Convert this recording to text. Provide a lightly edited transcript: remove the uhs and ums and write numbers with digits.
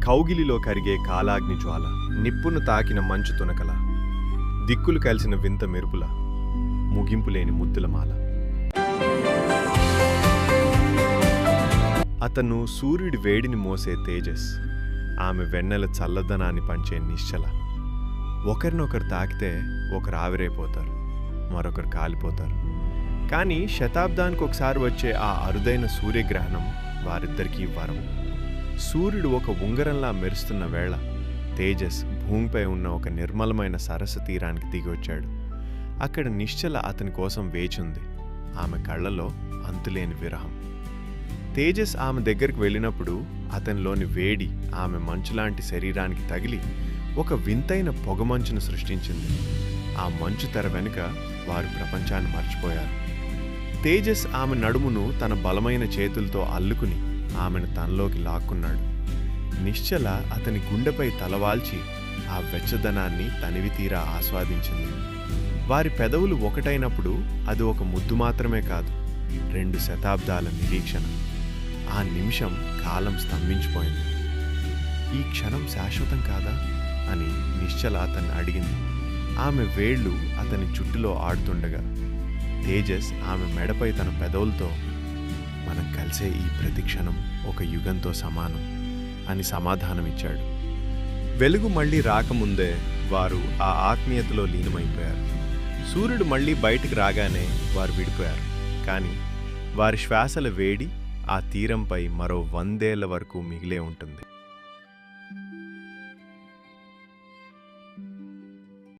కౌగిలిలో కరిగే కాలాగ్ని జ్వాల, నిప్పును తాకిన మంచు తునకల, దిక్కులు కలిసిన వింత మెరుపుల, ముగింపులేని ముద్దుల మాల. అతను సూర్యుడి వేడిని మోసే తేజస్, ఆమె వెన్నెల చల్లదనాన్ని పంచే నిశ్చల. ఒకరినొకరు తాకితే ఒకరు ఆవిరైపోతారు, మరొకరు కాలిపోతారు. కానీ శతాబ్దానికి ఒకసారి వచ్చే ఆ అరుదైన సూర్యగ్రహణం వారిద్దరికీ వరం. సూర్యుడు ఒక ఉంగరంలా మెరుస్తున్న వేళ తేజస్ భూమిపై ఉన్న ఒక నిర్మలమైన సరస్సు తీరానికి దిగొచ్చాడు. అక్కడ నిశ్చల అతని కోసం వేచుంది, ఆమె కళ్ళలో అంతులేని విరహం. తేజస్ ఆమె దగ్గరికి వెళ్ళినప్పుడు అతనిలోని వేడి ఆమె మంచులాంటి శరీరానికి తగిలి ఒక వింతైన పొగమంచును సృష్టించింది. ఆ మంచు తెర వెనుక వారు ప్రపంచాన్ని మర్చిపోయారు. తేజస్ ఆమె నడుమును తన బలమైన చేతులతో అల్లుకుని ఆమెను తనలోకి లాక్కున్నాడు. నిశ్చల అతని గుండెపై తలవాల్చి ఆ వెచ్చదనాన్ని తనివి తీరా ఆస్వాదించింది. వారి పెదవులు ఒకటైనప్పుడు అది ఒక ముద్దు మాత్రమే కాదు, 2 శతాబ్దాల నిరీక్షణ. ఆ నిమిషం కాలం స్తంభించిపోయింది. ఈ క్షణం శాశ్వతం కాదా అని నిశ్చల అతన్ని అడిగింది. ఆమె వేళ్లు అతని జుట్టులో ఆడుతుండగా తేజస్ ఆమె మెడపై తన పెదవులతో, మనం కలిసే ఈ ప్రతిక్షణం ఒక యుగంతో సమానం అని సమాధానమిచ్చాడు. వెలుగు మళ్ళీ రాకముందే వారు ఆ ఆత్మీయతలో లీనమైపోయారు. సూర్యుడు మళ్ళీ బయటికి రాగానే వారు విడిపోయారు. కానీ వారి శ్వాసల వేడి ఆ తీరంపై మరో 100 ఏళ్ల వరకు మిగిలే ఉంటుంది.